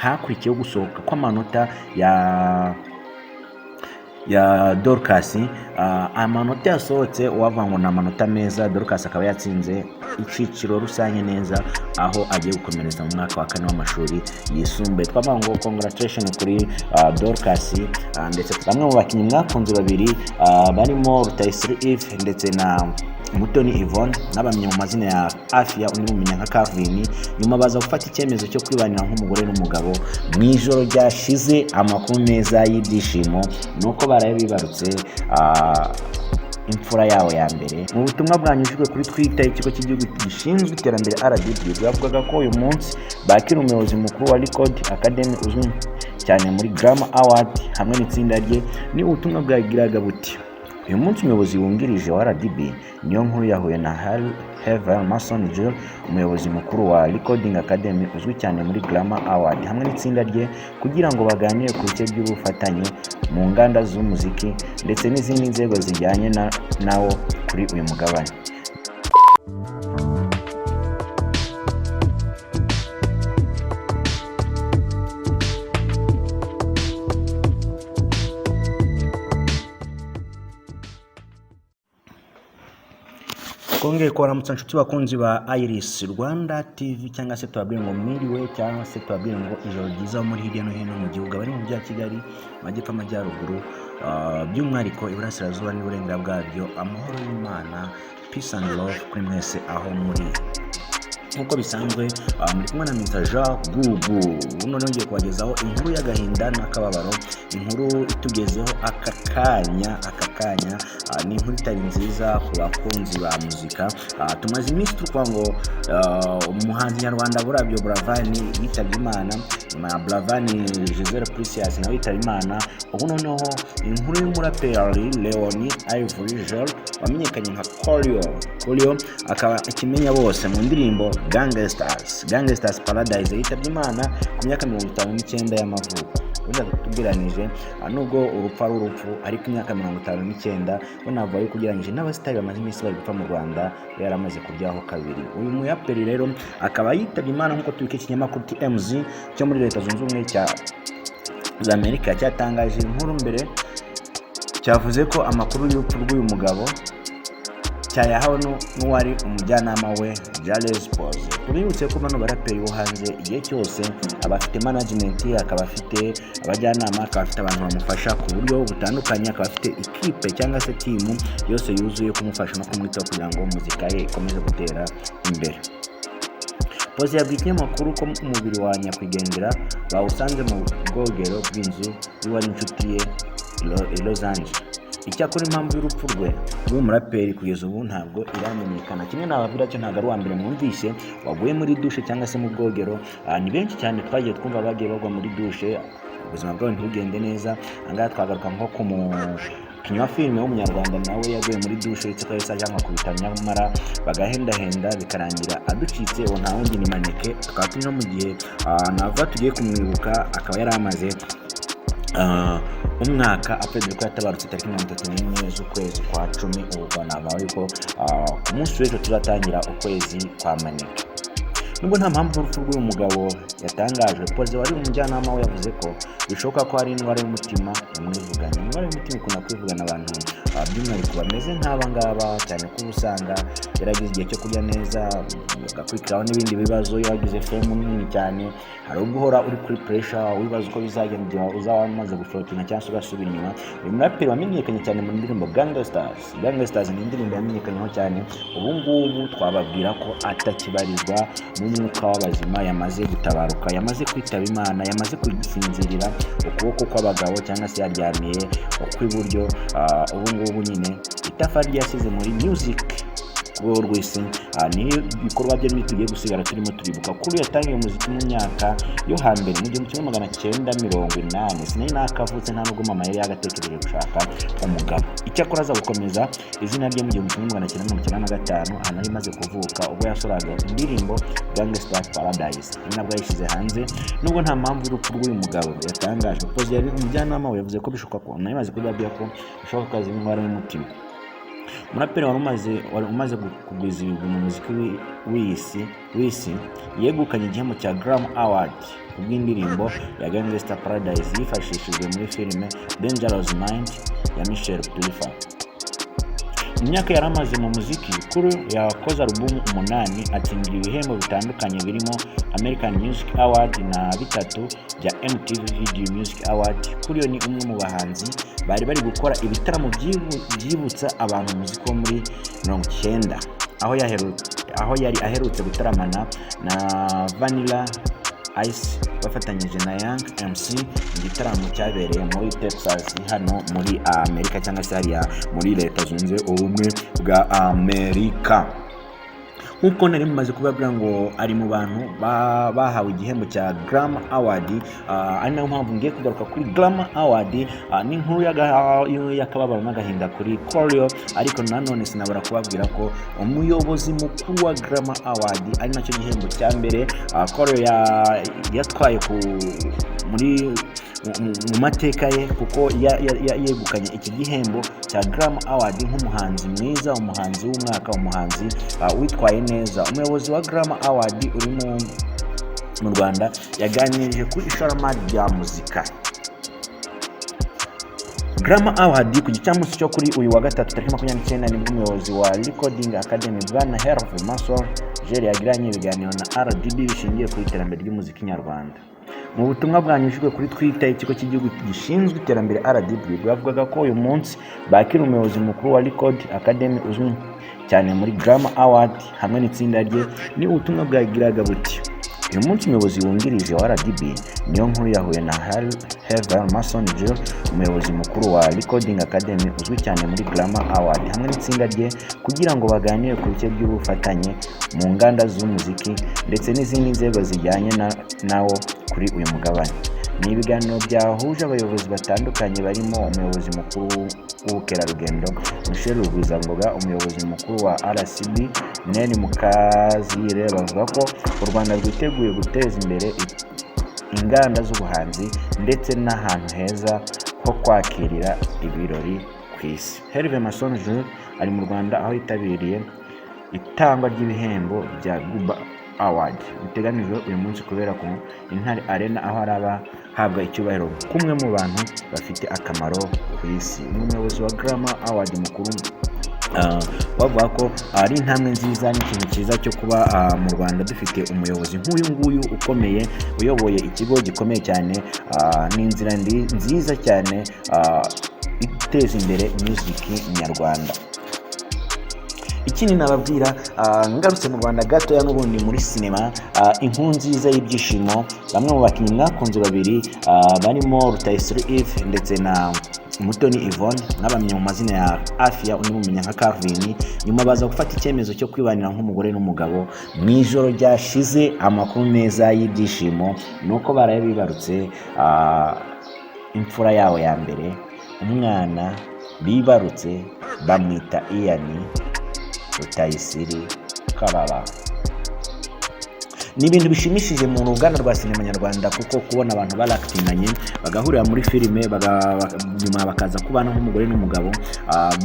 hakurikiyeho gusohoka kw'amanota ya Dorcas. Amanota yasohotse wavuga ngo ni amanota meza. Dorcas akaba yatsinze iciciro rusange neza, aho agiye gukomereza mu mwaka wa 4 w'amashuri yisumbuye. Twavuga ngo congratulations kuri Dorcas, ndetse bamwe mu bakinnyi mwakunze babiri barimo Rutayisire Yves ndetse na Mutoni Yvonne, n'abamenye mu mazina ya Afia undi mumenya nka Kavini, nyuma baza gufata icyemezo cyo kwibanira nk'umugore n'umugabo mu ijoro ryashize. Amakuru meza y'ibyishimo nuko baraye bibarutse imfura yawo ya mbere. Mu butumwa bwanyujijwe kuri Twitter, ikigo cy'igihugu gishinzwe iterambere RDB bwavugaga ko uyu munsi bakira umuyobozi mukuru wa Record Academy uzwi cyane muri Grammy Award hamwe n'itsinda rye. Ni ubutumwa bwagiraga buti: uyu munsi umuyobozi wungirije wa RDB Niyonkuru yahuye na Heaven Mason Jill, umuyobozi mukuru wa Recording Academy uzwi cyane muri Grammy Award hamwe n'itsinda rye, kugira ngo baganire ku bice by'ubufatanye mu nganda z'umuziki ndetse n'izindi nzego zijyanye nawo kuri uyu mugabane. Kongeye kubaramutsa nshuti bakunzi ba Iris Rwanda TV, cyangwa se tubabwire ngo mwiriwe, cyangwa se tubabwire ngo ijoro ryiza muri hirya no hino mu gihugu, bari mu mujyi wa Kigali, Amajyepfo, Amajyaruguru, by'umwihariko Iburasirazuba n'Uburengera bwabyo. Amahoro y'Imana, peace and love kuri mwese aho muri. Nkuko bisanzwe muri kumwe na Mr. Jean Gugu, uno nongeye kubagezaho inkuru y'agahinda n'akababaro, inkuru itugezeho aka kanya. Ni inkuru itari nziza ku bakunzi ba muzika. Tumaze iminsi tuvuga ngo umuhanzi nyarwanda Burabyo Buravani yitabye Imana, Buravani Giselle Precious nawe yitabye Imana. Ubu noneho inkuru y'umuraperi Leoni Ivory Gel wamenyekanye nka Coolio, akaba ikimenya bose mu ndirimbo Gangsters Paradise, yitabye Imana ku myaka 59 y'amavuko. Tugeranije nubwo urupfu ari urupfu, ariko imyaka 59 bonavuga yuko ugereranyije n'abasitari bamaze iminsi bari gupfa mu Rwanda yaramaze kuryaho kabiri. Uyu muyaperi rero akaba yitabye Imana nk'uko tubike ikinyamakuru TMZ cyo muri Leta Zunze Ubumwe za Amerika cyatangaje inkuru mbere, cyavuze ko amakuru y'urupfu rw'uyu mugabo cyayahawe n'uwari umujyanama we Jales Pose. Tubibutse ko bano baraperi bo hanze igihe cyose abafite management, akaba afite abajyanama, akaba afite abantu bamufasha ku buryo butandukanye, akaba afite ikipe cyangwa se team yose yuzuye kumufasha no kumwitaho kugira ngo muzika ye ikomeze gutera imbere. Pose yabwiye ikinyamakuru ko umubiri wa nyakwigendera bawusanze mu bwogero bw'inzu y'uwari inshuti ye i Los Angeles. Icyakora impamvu y'urupfu rwe rw'uyu muraperi kugeza ubu ntabwo iramenyekana. Kimwe n'ababwira cyo ntabwo ari uwa mbere mwumvise waguye muri dushe cyangwa se mu bwogero. Ni benshi cyane twagiye twumva bagiye bagwa muri dushe ubuzima bwabo ntibugende neza. Angaha twagaruka nko ku mukinnyi wa filime w'umunyarwanda nawe yaguye muri dushe, ndetse ko yahise ajyanwa ku bitaro nyamara bagahendahenda bikarangira aducitse. Uwo nta wundi ni Maneke. Tukaba turi no mu gihe nava tugiye kumwibuka, akaba yari amaze umwaka apedere ko yatabarutse tariki 31 z'ukwezi kwa 10. Ubu nabaho yuko ku munsi w'ejo tuzatangira ukwezi kwa Maneke. Nubwo nta mpamvu y'urupfu rw'uyu mugabo yatangajwe, Pose wari umujyanama we yavuze ko bishoboka ko hari indwara y'umutima yamwivuganye. Indwara y'umutima ikunda kwivugana abantu by'umwihariko bameze nk'aba ngaba, cyane ko usanga yaragize igihe cyo kurya neza, agakurikiraho n'ibindi bibazo. Yagize fame nini cyane, hari ubwo uhora uri kuri pressure wibaza uko bizagenda igihe uzaba wamaze gushokina cyangwa se ugasubira inyuma. Uyu muraperi wamenyekanye cyane mu ndirimbo Gangsters ni indirimbo yamenyekanyeho cyane. Ubu ngubu twababwira ko atakibarizwa mu mwuka w'abazima, yamaze gutabaruka, yamaze kwitaba Imana, yamaze kwisinzirira ukuboko kw'abagabo cyangwa se yaryamiye ukw'iburyo. Ubu ngubu nyine itafari ryasize muri music rwego rw'isi. Ni ibikorwa bye tugiye gusigara turimo turibuka kuri yatangiye umuziki mu myaka yo hambere mu 1980. Sinari nakavutse nta nubwo mama yari yagatekereje gushaka umugabo. Icyakora aza gukomeza izina rye mu 1995 ahantu ari maze kuvuka, ubwo yasoraga indirimbo Gangsters Paradise, nabwo yashyize hanze. Nubwo nta mpamvu y'urupfu rw'uyu mugabo yatangajwe, Pose yari umujyanama we yavuze ko bishoboka ko nayimaze kubabwira ko bishoboka ko azira indwara y'umutima. umuraperi wari umaze kugwiza ibigwi mu muziki w'isi yegukanye igihembo cya Grammy Award kubw'indirimbo ya Gangsta Paradise yifashishijwe muri filime Dangerous Mind ya Michel Pfeiffer. Mu myaka yari amaze mu muziki, Kuri yakoze alubumu 8 atsindira ibihembo bitandukanye birimo American Music Award na bitatu bya MTV Video Music Award. Kuri ni umwe mu bahanzi bari gukora ibitaramo byibutsa abantu umuziki wo muri 90 aho yari aherutse gutaramana na Vanilla Ice bafatanyije na Young MC. Igitaramo cyabereye muri Texas hano muri Amerika cyangwa se hariya muri Leta Zunze Ubumwe bwa Amerika. Nkuko nari mumaze kubabwira ngo ari mu bantu bahawe igihembo cya Grammy Award. Ari nayo mpamvu ngiye kugaruka kuri Grammy Award. Ni nkuru y'akababaro n'agahinda kuri Coolio, ariko nanone sinabura kubabwira ko umuyobozi mukuru wa Grammy Award ari nacyo gihembo cya mbere Coolio yatwaye mu mateka ye, kuko yegukanye iki gihembo cya Grammy Award nk'umuhanzi mwiza, umuhanzi w'umwaka, umuhanzi witwaye neza. Umuyobozi wa Grammy Award uri mu Rwanda yaganirije kuri ishoramari rya muzika. Grammy Award ku gicamunsi cyo kuri uyu wa gatatu tariki 29 nibwo umuyobozi wa Recording Academy bwana Herve Mason Jerry yagiranye ibiganiro na RDB bishingiye ku iterambere ry'umuziki nyarwanda. Mu butumwa bwanyujijwe kuri Twitter, ikigo cy'igihugu gishinzwe iterambere RDB bavugaga ko uyu munsi bakira umuyobozi mukuru wa Record Academy uzwi cyane muri Grammy Award hamwe n'itsinda rye. Ni ubutumwa bwagiraga buti: uyu munsi umuyobozi wungirije wa RDB niyo nkuru yahuye na Herve Mason Jerry, umuyobozi mukuru wa Recording Academy uzwi cyane muri Grammy Award hamwe n'itsinda rye, kugira ngo baganire ku bice by'ubufatanye mu nganda z'umuziki ndetse n'izindi nzego zijyanye nawo kuri uyu mugabane. Ni ibiganiro byahuje abayobozi batandukanye barimo umuyobozi mukuru w'ubukerarugendo Michel Rugwizangoga, umuyobozi mukuru wa RCB Neri Mukazire. Bavuga ko u Rwanda rwiteguye guteza imbere inganda z'ubuhanzi ndetse n'ahantu heza ho kwakirira ibirori ku isi. Herve Mason Jerry ari mu Rwanda aho yitabiriye itangwa ry'ibihembo bya Guba Award biteganijwe uyu munsi kubera ku Intare Arena, aho arabahabwa icyubahiro kumwe mu bantu bafite akamaro ku isi. Umuyobozi wa Grammy Award mukuru bavuga ko ari intambwe nziza n'ikintu cyiza cyo kuba mu Rwanda dufite umuyobozi nk'uyu nguyu ukomeye uyoboye ikigo gikomeye cyane. Ni inzira nziza cyane iteza imbere muziki nyarwanda. Ikindi nababwira, ngarutse mu Rwanda gatoya n'ubundi muri sinema, inkuru nziza y'ibyishimo. Bamwe mu bakinnyi mwakunze babiri barimo Rutayisire Yves ndetse na Umutoni Yvonne n'abamenye mu mazina ya Afia unimumenya nka Calvin, nyuma baza gufata icyemezo cyo kwibanira nk'umugore n'umugabo mu ijoro ryashize. Amakuru meza y'ibyishimo nuko baraye bibarutse imfura yawe ya mbere, umwana bibarutse bamwita Ian Rutayisire Kababa. Ni ibintu bishimishije mu ruganda rwa sinema nyarwanda, kuko kubona abantu barakitinanye bagahurira muri filime nyuma bakaza kubana nk'umugore n'umugabo,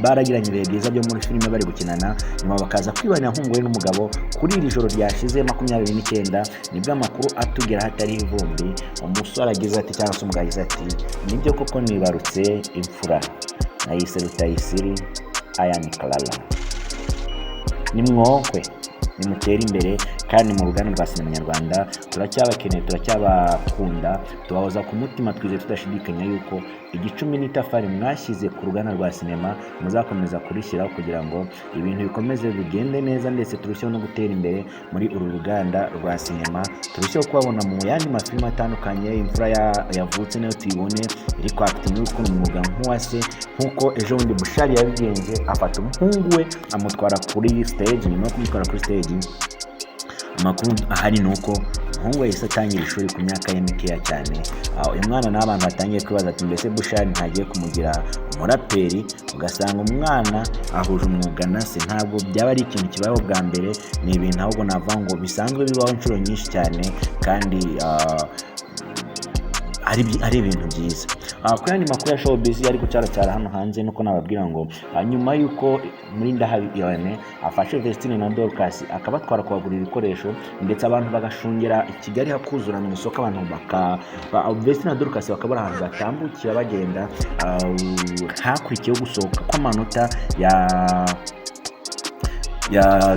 baragiranye ibihe byiza byo muri filime bari gukinana, nyuma bakaza kwibanira nk'umugore n'umugabo. Kuri iri joro ryashize 29 nibwo amakuru atugera hatari ivumbi, umusore agize ati cyangwa se umugabo agize ati nibyo koko nibarutse imfura nayise Rutayisire Ian Clara. Nimwokwe nimutere imbere kandi mu ruganda rwa sinema nyarwanda turacyabakeneye, turacyabakunda, tubahoza ku mutima, twize tudashidikanya yuko igicumi n'itafari mwashyize ku ruganda rwa sinema muzakomeza kurishyiraho kugira ngo ibintu bikomeze bigende neza, ndetse turusheho no gutera imbere muri uru ruganda rwa sinema, turusheho kubabona mu yandi mafilime atandukanye. Imfura yavutse nayo tuyibone iri kwakitinga urukundo umwuga nk'uwase, nk'uko ejo bundi Bushari yabigenje, afata umuhungu we amutwara kuri stage. Nyuma yo kumutwara kuri stage, amakuru ahari nuko umuhungu yahise atangira ishuri ku myaka ye mikeya cyane. Uyu mwana n'abantu batangiye kwibaza ati mbese Bushari ntagiye kumugira umuraperi, ugasanga umwana ahuje umwuga na se. Ntabwo byaba ari ikintu kibayeho bwa mbere, ni ibintu ahubwo navuga ngo bisanzwe bibaho inshuro nyinshi cyane, kandi ari ibintu byiza. Ku yandi makuru ya showbiz ari gucaracara hano hanze nuko nababwira ngo nyuma yuko muri Ndahabi Irene afashe Vestine na Dorcas akabatwara kubagurira ibikoresho ndetse abantu bagashungera i Kigali hakuzura mu isoko, abantu Vestine na Dorcas bakabura ahantu batambukira bagenda, hakurikiyeho gusohoka kw'amanota ya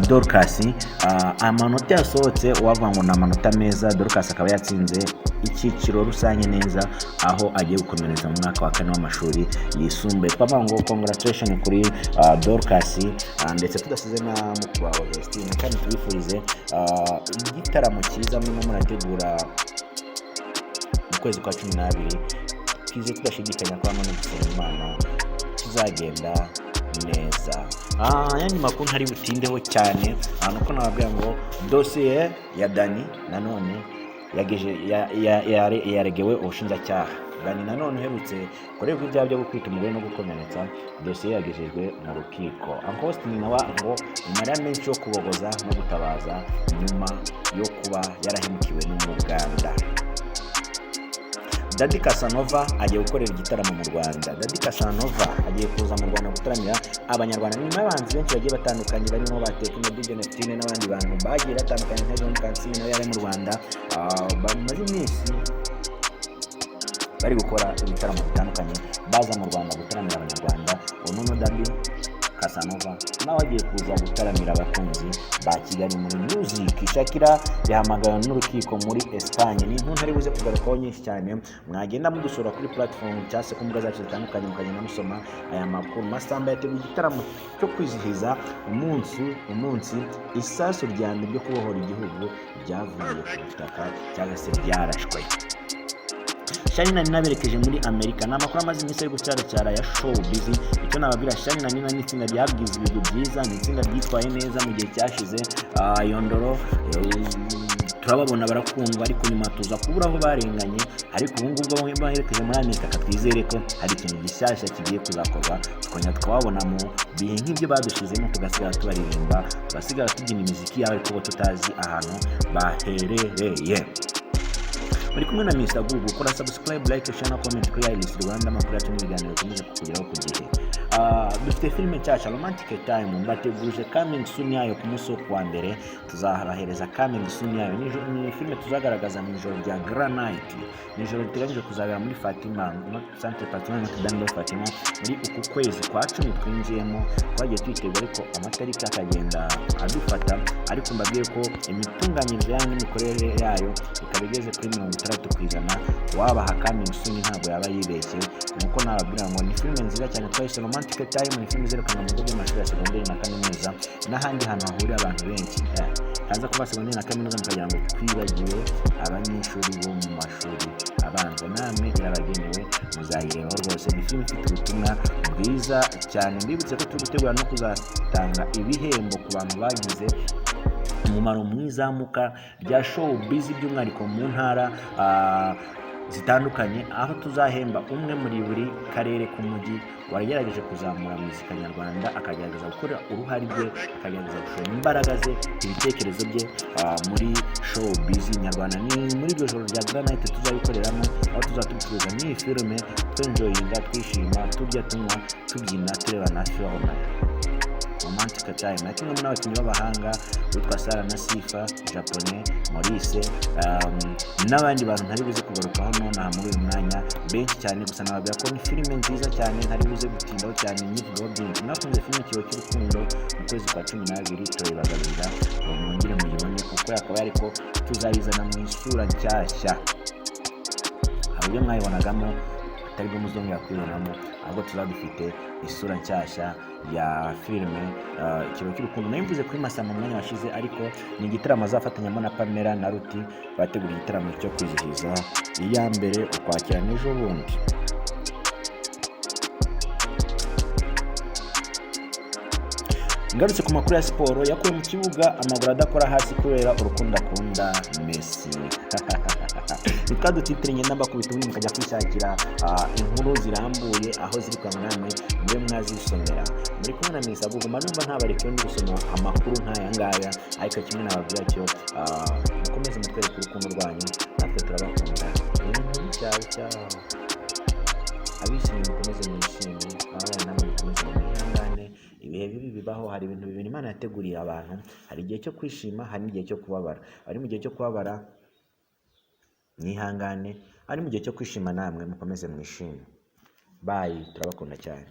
Dorcas. Amanota yasohotse wavuga ngo ni amanota meza. Dorcas akaba yatsinze icyiciro rusange neza, aho agiye gukomereza mu mwaka wa 4 w'amashuri yisumbuye. Twavuga ngo congratulations kuri Dorcas, ndetse tudasize na mukuru wa Vestine, kandi tubifurize igitaramo cyiza murimo murategura mu kwezi kwa 12. Twize tudashidikanya ko hamwe no gusenga Imana kizagenda neza. Yandi makuru ntari butindeho cyane, nuko nababwira ngo dosiye ya Dani nanone yaregewe ubushinjacyaha. Dani nanone uherutse kureba ibyaha byo gukubita umugore no gukomeretsa, dosiye yagejejwe mu rukiko. Uncle Austin nawe ngo amarira menshi yo kubogoza no gutabaza nyuma yo kuba yarahemukiwe n'umuganda. Daddy Casanova agiye gukorera igitaramo mu Rwanda. Daddy Casanova agiye kuza mu Rwanda gutaramira abanyarwanda. Nyuma y'abanzi benshi bagiye batandukanye barimo Tekno, DJ Neptune n'abandi bantu bagiye batandukanye nka John Kansini nawe yari mu Rwanda, bamaze iminsi bari gukora ibitaramo bitandukanye baza mu Rwanda gutaramira abanyarwanda. Uno Daddy Casanova nawe agiye kuza gutaramira abakunzi ba Kigali muri Music. Shakira yahamagawe n'urukiko muri Espagne. Ni inkuru ntari buze kugarukaho nyinshi cyane, mwagenda mudusura kuri platform cyangwa se ku mbuga zacu zitandukanye mukagenda musoma aya makuru. Masamba yateguye igitaramo cyo kwizihiza umunsi isasu rya mbere ryo kubohora igihugu ryavuye ku butaka cyangwa se ryarashwe. Shanina naberekeje muri Amerika. Ni amakuru amaze iminsi ari gucaracara ya showbiz. Icyo nababwira, Shanina ni itsinda ryabwize ibintu byiza, ni itsinda ryitwaye neza mu gihe cyashize. Yondoro turababona barakundwa, ariko nyuma tuza kubura aho barenganye, ariko ubu ngubwo baherekeje muri Amerika, twizere ko hari ikintu gishyashya kigiye kuzakorwa, tukongera twababona mu bihe nk'ibyo badushizemo, tugasigara tubaririmba, tugasigara tubyina imiziki yabo ariko tutazi ahantu baherereye. Muri kumwe na Mr. Google, kora subscribe, like, share na comment kuri Iris Rwanda. Amakuru yacu n'ibiganiro tumaze kukugeraho ku gihe. Dufite filime nshyashya Romantic Time mbategurije coming soon yayo ku munsi wo kuwa mbere. Tuzabahereza coming soon yayo. Ni filime tuzagaragaza mu ijoro rya Grand Night, ni ijoro riteganyije kuzabera muri Fatima, Centre Patrimoine Notre-Dame de Fatima, muri uku kwezi kwa 10 twinjiyemo. Twagiye twitega ariko amatariki akagenda adufata, ariko mbabwiye ko imitunganyirize yayo n'imikorere yayo ikaba igeze kuri 60%. Wabaha coming soon ntabwo yaba yibeshye. Nuko nababwira ngo ni filime nziza cyane twahise Romantic Time. Ni filime zerekana mu bigo by'amashuri ya segonderi na kaminuza n'ahandi hantu hahurira abantu benshi. Kaza kuba segonderi na kaminuza mukagira ngo twibagiwe abanyeshuri bo mu mashuri abanza, namwe irabagenewe, muzayirebaho rwose. Ni filime ifite ubutumwa bwiza cyane. Mbibutse ko turi gutegura no kuzatanga ibihembo ku bantu bagize umumaro mu izamuka rya showbiz by'umwihariko mu ntara zitandukanye, aho tuzahemba umwe muri buri karere k'umujyi waragerageje kuzamura muzika nyarwanda, akagerageza gukora uruhare rwe, akagerageza gushora imbaraga ze, ibitekerezo bye muri showbiz nyarwanda. Ni muri iryo joro rya Grand Night tuzabikoreramo, aho tuzatubicuruza n'iyi filime, twenjoyinga, twishima, turya, tunywa, tubyina, tureba na film Romantic Time. Na kimwe muri abakinnyi b'abahanga witwa Sara na Sifa, Japonais, Maurice, n'abandi bantu ntari buze kugarukaho nonaha muri uyu mwanya benshi cyane. Gusa nababwira ko ni filime nziza cyane, ntari buze gutindaho cyane nyivugaho byinshi. Mwakunze filime Ikibo cy'urukundo mu kwezi kwa 12, turayibagarurira ngo mwongere muyibone, kuko yakaba ariko tuzayizana mu isura nshyashya. Hari ibyo mwayibonagamo atari bwo muzongera kwibonamo, ahubwo tuzadufite isura nshyashya ya filime Ikibo cy'urukundo. Nayimvuze kuri Masamba mu mwanya washize, ariko ni igitaramo azafatanyamo na Pamela na Ruti, bategura igitaramo cyo kwizihiza iya mbere Ukwakira n'ejo bundi. Ngarutse ku makuru ya siporo, yakuye mu kibuga amaguru adakora hasi kubera urukundo akunda Messi. Tukadutitire ngenda mbakubita ubundi mukajya kwishakira inkuru zirambuye aho ziri kwa namwe mbe mwazisomera. Muri kumwe na Mr. Google, manumva ntabareke no gusoma amakuru nk'aya ngaya, ariko kimwe nababwira cyo mukomeze mutwereke urukundo rwanyu, natwe turabakunda. ciao ciao. Abishimye mukomeze mwishime, ababaye namwe mukomeze mwihangane. Ibihe bibi bibaho, hari ibintu bibiri Imana yateguriye abantu, hari igihe cyo kwishima, hari n'igihe cyo kubabara. Ari mu gihe cyo kubabara mwihangane, ari mu gihe cyo kwishima namwe mukomeze mwishime. Bye, turabakunda cyane.